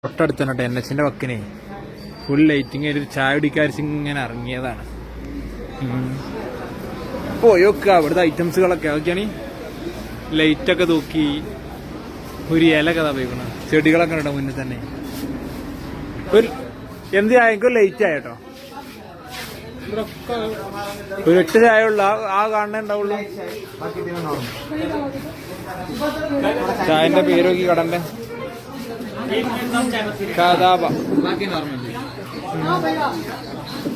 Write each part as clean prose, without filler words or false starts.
തൊട്ടടുത്തന്നെ NH-ന്റെ വക്കിനെ full lighting ആയിട്ട് ഒരു ചായ കുടിക്കാരിച്ച് ഇങ്ങനെ ഇറങ്ങിയതാണ്. പോയൊക്കെ അവിടുത്തെ ഐറ്റംസുകളൊക്കെ അതൊക്കെയാണ്. ലൈറ്റൊക്കെ തൂക്കി ഒരു ഇലൊക്കെ തപ്പിക്കണം, ചെടികളൊക്കെ ഉണ്ടോ മുന്നിൽ തന്നെ. ഒരു എന്ത് ചായക്കും ലൈറ്റ് ആയിട്ടോ, ഒരു 8 ചായ ഉള്ള ആ കാണണേ ഉണ്ടാവുള്ളൂ. ചായന്റെ പേര് നോക്കി കടണ്ടേ, കഥാപ.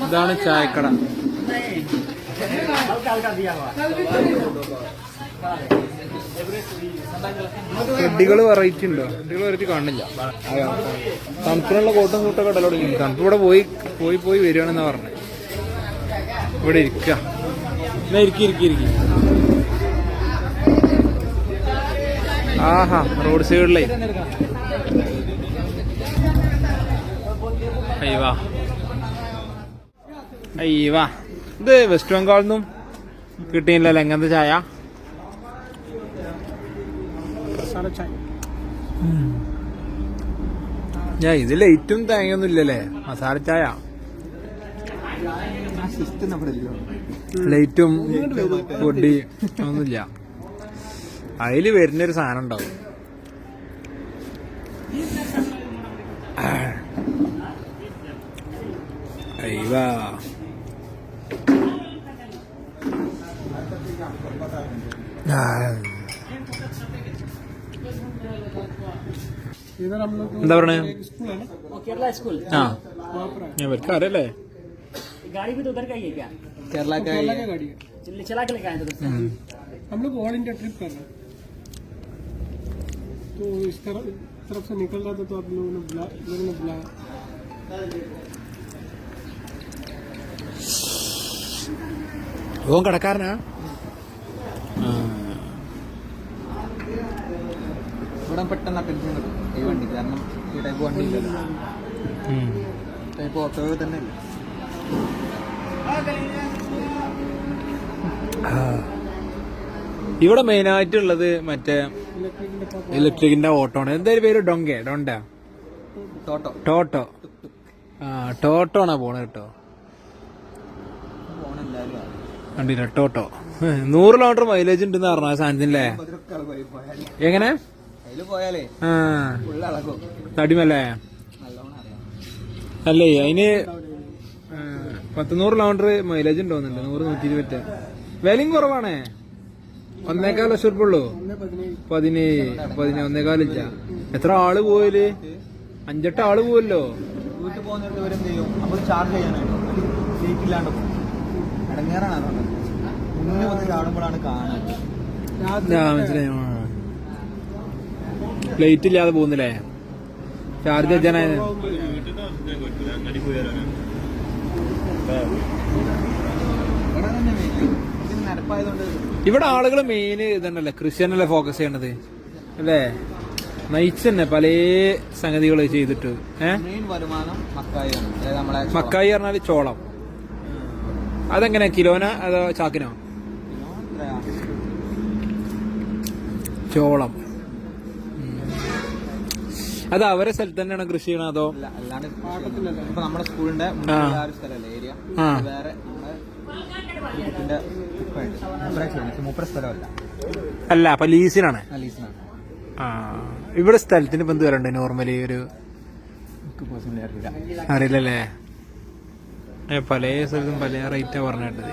ഇതാണ് ചായക്കട. ചെടികള് വെറൈറ്റി ഉണ്ടോ? ചെടികൾ വെറൈറ്റി കാണില്ല. തണുപ്പിനുള്ള കോട്ടും സൂട്ടൊക്കെ ഇടല്ലോ. തണുപ്പ് ഇവിടെ പോയി പോയി പോയി വരികയാണെന്നാ പറഞ്ഞത്. ഇവിടെ ഇരിക്ക, ഇരിക്കി. ആഹാ, റോഡ് സൈഡിലേ. അയ്യവാ, ഇത് വെസ്റ്റ് ബംഗാളിൽ നിന്നും കിട്ടിയില്ലല്ലോ എങ്ങനത്തെ ചായ. ഞാൻ ഇത് ലൈറ്റും തേങ്ങയൊന്നും ഇല്ലല്ലേ, മസാല ചായ. ലൈറ്റും പൊടി ഒന്നുമില്ല. അതില് വരുന്നൊരു സാധനം ഉണ്ടാവും. അയ്യവാ, എന്താ പറയണേ? ഇവർക്ക് അറിയല്ലേ? गाड़ी भी तो उधर का ही है क्या? केरला का गाड़ी है, चला के लेके आए थे उधर से। हम लोग ऑल इंडिया ट्रिप कर रहे हैं, तो इस तरफ से निकल रहा था, तो आप लोगों ने बुलाया। ഓൻ കടക്കാരനാ? ഇവിടെ പെട്ടെന്ന് അറ്റൻഷൻ കിട്ടും ഈ വണ്ടി, കാരണം ഈ ടൈപ്പ് വണ്ടി ഇല്ലല്ലോ. ടൈപ്പ് ഓട്ടോ തന്നെ ഇല്ല. ഇവിടെ മെയിൻ ആയിട്ടുള്ളത് മറ്റേ ഇലക്ട്രിക്കിന്റെ ഓട്ടോ ആണ്. എന്തായാലും പേര് ഡോണ്ട ടോട്ടോ. ആ, ടോട്ടോ ആണോ പോണ കേട്ടോ. കണ്ടില്ല, ടോട്ടോ 100 കിലോമീറ്റർ മൈലേജ് ഉണ്ടെന്ന് പറഞ്ഞ സാധനത്തിനല്ലേ. എങ്ങനെ തടിമല്ലേ? അല്ലേ, അതിന് 100 കിലോമീറ്റർ മൈലേജ് ഉണ്ടോന്നുണ്ട്. 100-120. വിലയും കുറവാണേ. 1.25 ലക്ഷം ഉറുപ്പുള്ളൂ. 1.5 ഇല്ല. എത്ര ആള് പോയല്? 5-8 ആള് പോവല്ലോ. വീട്ടിൽ പോകുന്ന ചാർജ് ചെയ്യാനായിട്ട് സീറ്റില്ലാണ്ട് പോകും. ഇടങ്ങേറാണ്. മുന്നേ വന്ന് ചാടുമ്പോഴാണ് കാണാൻ. മനസ്സിലായി. പ്ലേറ്റ് ഇല്ലാതെ പോകുന്നില്ലേ? ചാർജ് വെച്ചാനാ. ഇവിടെ ആളുകൾ മെയിൻ ഇതന്നല്ലേ, കൃഷിയനല്ലേ ഫോക്കസ് ചെയ്യണത് അല്ലേ? നയിച്ച് തന്നെ പല സംഗതികൾ ചെയ്തിട്ട്. മക്കായി പറഞ്ഞാല് ചോളം. അതെങ്ങനെ, കിലോന അതോ ചാക്കിനോ? ചോളം. അത് അവരെ സ്ഥലത്ത് തന്നെയാണ് കൃഷി ചെയ്യണത് അതോ? അല്ലാണ്ട് ഇപ്പൊ നമ്മുടെ സ്കൂളിന്റെ സ്ഥലമല്ലേ ഏരിയ, വേറെ സ്ഥലമല്ല. അല്ല, അപ്പൊ ലീസിനാണ്. ആ, ഇവിടെ സ്ഥലത്തിന് ഇപ്പൊ എന്ത് വരണ്ടേ നോർമലി? ഒരു അറിയില്ലല്ലേ. പല സ്ഥലത്തും പല റേറ്റാ പറഞ്ഞിട്ടത്.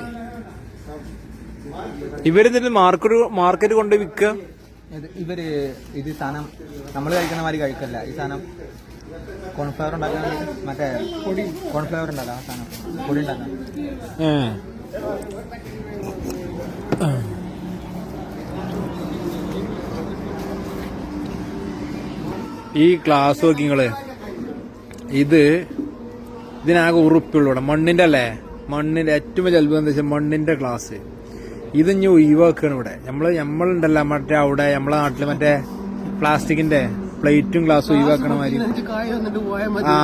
ഇവരിതിന് മാർക്കറ്റ് കൊണ്ട് വിൽക്കുക. ഇവര് ഇത് സാധനം നമ്മൾ കഴിക്കുന്ന മാതിരി കഴിക്കല്ല. ഈ സാധനം കോൺഫ്ലവർ ഉണ്ടാക്കാൻ, മറ്റേ പൊടി കോൺഫ്ലവർ ഉണ്ടല്ലോ, ആ സാധനം പൊടി ഉണ്ടാക്കാൻ. ഈ ഗ്ലാസ് നോക്കിങ്ങള്, ഇതിനാകെ ഉറുപ്പുള്ളൂ. ഇവിടെ മണ്ണിന്റെ അല്ലേ, മണ്ണിന്റെ ഏറ്റവും വലിയ അത്ഭുതം എന്താ വെച്ചാൽ മണ്ണിന്റെ ഗ്ലാസ്. ഇത് ഇനി ഒഴിവാക്കുകയാണ് ഇവിടെ. നമ്മളുണ്ടല്ലോ മറ്റേ അവിടെ നമ്മളെ നാട്ടില് മറ്റേ പ്ലാസ്റ്റിക്കിന്റെ പ്ലേറ്റും ഗ്ലാസും ഒഴിവാക്കണ മാതിരി. ആ,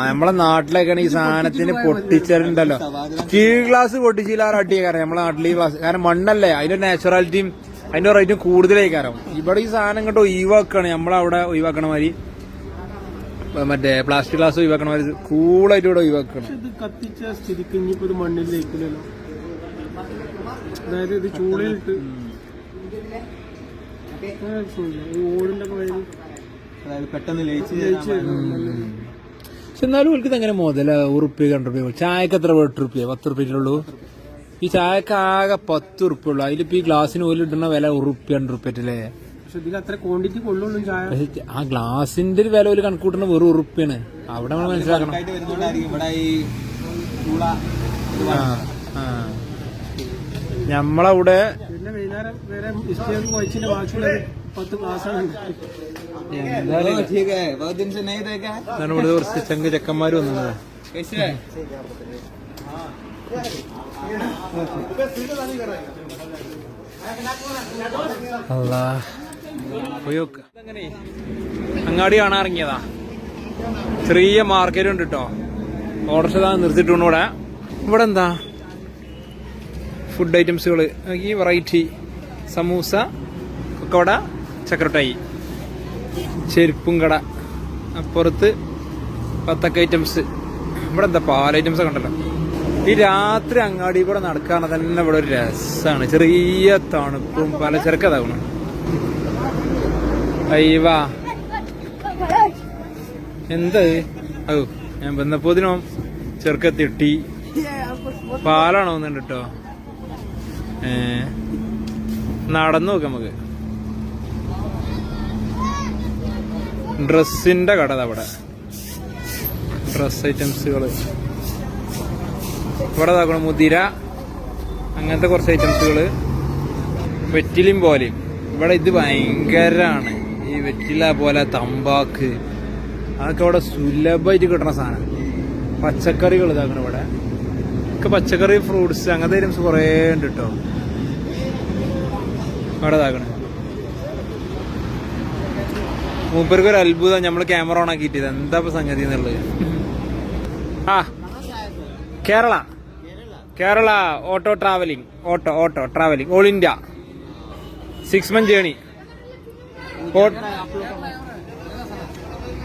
നമ്മളെ നാട്ടിലേക്കാണ് ഈ സാധനത്തിന് പൊട്ടിച്ചിട്ടുണ്ടല്ലോ. സ്റ്റീൽ ഗ്ലാസ് പൊട്ടിച്ചില്ലാറ് അടിയ കാരണം നമ്മളെ നാട്ടിൽ ഈ ഗ്ലാസ്, കാരണം മണ്ണല്ലേ, അതിന്റെ നാച്ചുറാലിറ്റിയും അതിന്റെ റേറ്റും കൂടുതലായി കാരണം. ഇവിടെ ഈ സാധനം ഇങ്ങോട്ട് ഒഴിവാക്കുകയാണ്, നമ്മളവിടെ ഒഴിവാക്കണ മാതിരി. മറ്റേ പ്ലാസ്റ്റിക് ഗ്ലാസ് ഒഴിവാക്കണമാര് കൂളായിട്ട് ഇവിടെ ഒഴിവാക്കണം. പക്ഷെ ഇത് കത്തിച്ച സ്ഥിതിക്ക് ഇനിയിപ്പോ ഇത് മണ്ണിൽ ലയിക്കില്ലല്ലോ. അതായത് ഇത് ചൂളയിലിട്ട് ഈ ഓടിന്റെ ഒക്കെ വഴി അതായത് പെട്ടെന്ന് ലയിച്ച് പക്ഷെ എന്നാലും ഓൽക്ക് ഇതെങ്ങനെ മുതല ഉറുപ്പ്യ 2 രൂപ ചായക്ക് എത്ര 8 രൂപ 10 രൂപയുള്ളൂ. ഈ ചായക്ക് ആകെ 10 ഉറുപ്പ്യ ഉള്ളൂ. അതിലിപ്പോ ഈ ഗ്ലാസ്സിന് പോലും ഇടുന്ന വില 1 രൂപ 2 രൂപ അല്ലേ. പക്ഷെ ഇതിൽ അത്ര ക്വാണ്ടിറ്റി കൊള്ളുള്ളൂ ചായ. പക്ഷെ ആ ഗ്ലാസിന്റെ ഒരു വില ഒരു കണക്കൂട്ടുന്ന വെറും 1 രൂപയാണ്. അവിടെ നമ്മൾ മനസ്സിലാക്കണം. ഇവിടെ ഈ ചൂള നമ്മളവിടെ പിന്നെ വൈകുന്നേരം വേറെ ഇഷ്ടം കഴിച്ചിട്ട് ബാക്കിയുള്ള 10 ഗ്ലാസ്സാണ്. ഇവിടെ കുറച്ച് ചെങ്ക് ചെക്കന്മാര് വന്നത്. അങ്ങാടി കാണാൻ ഇറങ്ങിയതാ. ചെറിയ മാർക്കറ്റ് ഉണ്ട് കേട്ടോ. ഓർഡർ നിർത്തിയിട്ടുണ്ട് ഇവിടെ. ഇവിടെ എന്താ ഫുഡ് ഐറ്റംസുകൾ ഈ വെറൈറ്റി സമൂസ, കൊക്കവട, ചക്രട്ടായി, ചെരുപ്പും കട, അപ്പുറത്ത് പത്തക്ക ഐറ്റംസ്. ഇവിടെ എന്താ പാൽ ഐറ്റംസ് ഒക്കെ ഉണ്ടല്ലോ. ഈ രാത്രി അങ്ങാടി കൂടെ നടക്കാണ് തന്നെ ഇവിടെ ഒരു രസമാണ്. ചെറിയ തണുപ്പും പലചരക്കതാവണം. അയ്യവാ എന്താ ഓ ഞാൻ വന്നപ്പോതിനോ ചെറുക്കത്തിട്ടി പാലാണോ ഒന്നുണ്ട് കേട്ടോ. നടന്നു നോക്കാം നമുക്ക്. ഡ്രസ്സിന്റെ കട അവിടെ. ഡ്രസ് ഐറ്റംസുകൾ ഇവിടെ നോക്കണം. മുതിര അങ്ങനത്തെ കുറച്ച് ഐറ്റംസുകള്. വെറ്റിലും പോലെയും ഇവിടെ ഇത് ഭയങ്കരാണ്. ഈ വെറ്റില പോലെ തമ്പാക്ക് അതൊക്കെ ഇവിടെ സുലഭമായിട്ട് കിട്ടണ സാധനം. പച്ചക്കറികൾ ഇതാക്കണം ഇവിടെ. ഒക്കെ പച്ചക്കറി, ഫ്രൂട്ട്സ് അങ്ങനത്തെ ഐറ്റംസ് കുറേ ഉണ്ട് കേട്ടോ ഇവിടെ ഇതാക്കണേ. മൂപ്പർക്ക് ഒരു അത്ഭുതം നമ്മൾ ക്യാമറ ഓൺ ആക്കിയിട്ട് എന്താ ഇപ്പൊ സംഗതി എന്നുള്ളത്. ആ Kerala auto travelling all India 6 month journey.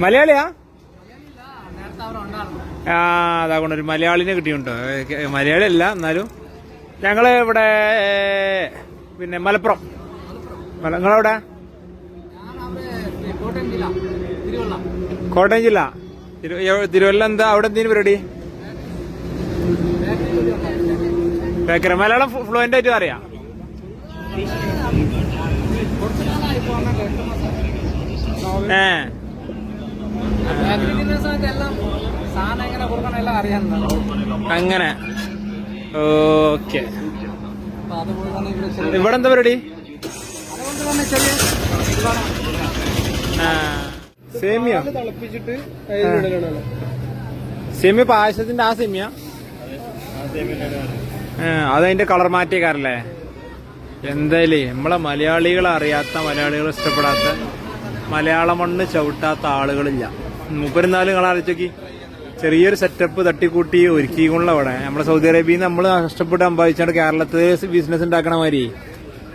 മലയാളിയാ? ആ അതാകൊണ്ട് ഒരു മലയാളിനെ കിട്ടിയുണ്ടോ. മലയാളി അല്ല എന്നാലും ഞങ്ങള് ഇവിടെ പിന്നെ മലപ്പുറം. നിങ്ങളെവിടെ? കോട്ടയം ജില്ല. തിരുവല്ല. എന്താ അവിടെ എന്തിനു പരിപാടി? ബേക്കറി. മലയാളം ഫ്ലുവന്റ് ആയിട്ട് അറിയാം. അങ്ങനെ ഓക്കെ. ഇവിടെ എന്താ പരിപാടി? സേമിയ തിളപ്പിച്ചിട്ട് സേമിയ പായസത്തിന്റെ ആ സേമിയ അതതിന്റെ കളർ മാറ്റിയേക്കാറല്ലേ. എന്തായാലേ നമ്മളെ മലയാളികളെ അറിയാത്ത, മലയാളികളെ ഇഷ്ടപ്പെടാത്ത, മലയാള മണ്ണ് ചവിട്ടാത്ത ആളുകളില്ല. മുപ്പത്തിനാല് നിങ്ങൾ ആലോചിച്ചോക്കി. ചെറിയൊരു സെറ്റപ്പ് തട്ടിക്കൂട്ടി ഒരുക്കിക്കൊള്ള അവിടെ നമ്മളെ സൗദി അറേബ്യയിൽ നമ്മൾ കഷ്ടപ്പെട്ട് സമ്പാദിച്ചാണ്ട് കേരളത്തിൽ ബിസിനസ് ഉണ്ടാക്കണ മാതിരി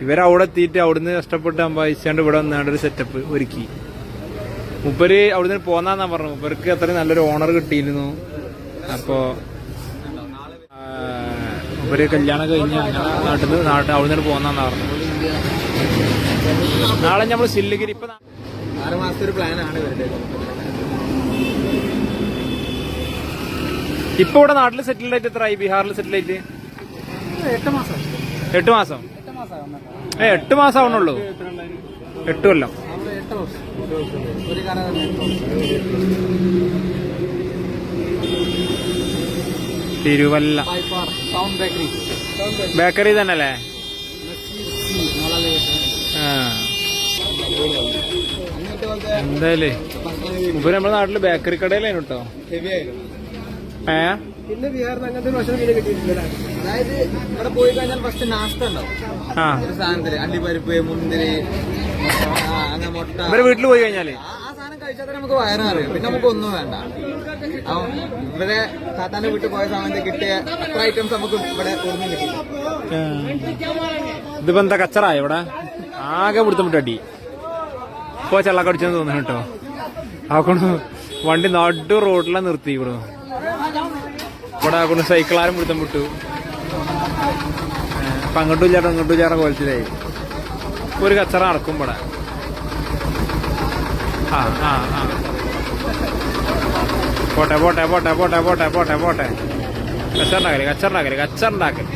ഇവരവിടെ എത്തിയിട്ട് അവിടുന്ന് കഷ്ടപ്പെട്ട് സമ്പാദിച്ചാണ്ട് ഇവിടെ വന്നാണ്ട് ഒരു സെറ്റപ്പ് ഒരുക്കി. മുപ്പര് അവിടുന്ന് പോന്നാന്നാ പറഞ്ഞു. മുപ്പർക്ക് അത്രയും നല്ലൊരു ഓണർ കിട്ടിയിരുന്നു. അപ്പോ മുപ്പര് കല്യാണം കഴിഞ്ഞ് അവിടുന്ന് പോന്നാന്നാ പറഞ്ഞു. നാളെ നമ്മൾ സില്ലിഗിരി. ഇപ്പൊ 6 മാസത്തെ ഒരു പ്ലാനാണ് ഇവരുടെ. ഇപ്പൊ ഇവിടെ നാട്ടിൽ സെറ്റിൽഡ് ആയിട്ട് എത്രയായി? ബീഹാറിൽ സെറ്റിൽ ആയിട്ട് 8 മാസം. 8 മാസം? 8 മാസം ആവണുള്ളൂ. 8 കൊല്ലം. തിരുവല്ല ബേക്കറി തന്നെ അല്ലേ? എന്തായാലേ ഇപ്പൊ നമ്മുടെ നാട്ടില് ബേക്കറി കടയിലായിരുന്നു കേട്ടോ. പിന്നെ ബീഹാറിന് അങ്ങനത്തെ ഭക്ഷണം പിന്നെ കിട്ടിയിട്ടില്ല. അതായത് ഇവിടെ പോയി കഴിഞ്ഞാൽ ഫസ്റ്റ് നാസ്ത ഉണ്ടാവും. ഒരു സാധനത്തില് അണ്ടിപ്പരിപ്പ്, മുന്തിരി, അങ്ങനെ മുട്ട. ഇവരെ വീട്ടിൽ പോയി കഴിഞ്ഞാല് ആ സാധനം കഴിച്ചാൽ തന്നെ നമുക്ക് വയറ് അറിയും. പിന്നെ നമുക്ക് ഒന്നും വേണ്ട. അപ്പം ഇവരെ താത്താന്റെ വീട്ടിൽ പോയ സമയത്ത് കിട്ടിയ അത്ര ഐറ്റംസ് നമുക്ക് ഇവിടെ ഒന്നും കിട്ടില്ല. ഇതിപ്പോ എന്താ കച്ചറായ ഇവിടെ ആകെ പിടുത്തം വിട്ടടി. ഇപ്പൊ ചെള്ളക്കടിച്ചെന്ന് തോന്നുന്നു കേട്ടോ. ആക്കണു വണ്ടി നടു റോഡിലാണ് നിർത്തിക്കണു. ഇവിടെ കൊണ്ട് സൈക്കിളാരും പിടുത്തം വിട്ടു. അപ്പൊ അങ്ങോട്ടും ചേട്ടൻ കോലത്തിലായി. ഒരു കച്ചറ നടക്കും ഇവിടെ. ആ ആ ആ പോട്ടെ പോട്ടെ പോട്ടെ പോട്ടെ പോട്ടെ പോട്ടെ പോട്ടെ. കച്ചറുണ്ടാക്കല്.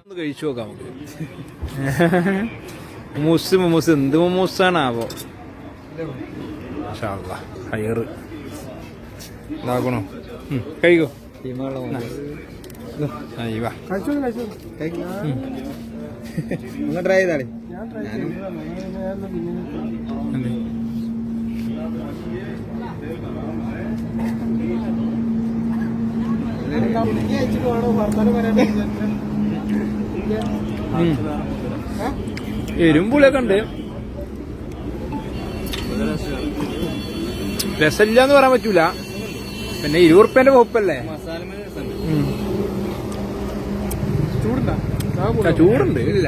ഒന്ന് കഴിച്ചു നോക്കാം നമുക്ക്. മൂസ് എന്ത് മൂസാണാവോ. ഹയറ് ഇതാക്കണോ? കഴിക്കോ. അയ്യോ ഒന്ന് ട്രൈ ചെയ്താളി. എരുമ്പുളിയൊക്കെ ഉണ്ട്. രസമില്ല എന്ന് പറയാൻ പറ്റൂല. പിന്നെ 20 ഉറുപ്പ്യന്റെ വകുപ്പല്ലേ. ചൂടുണ്ട് ഇല്ല.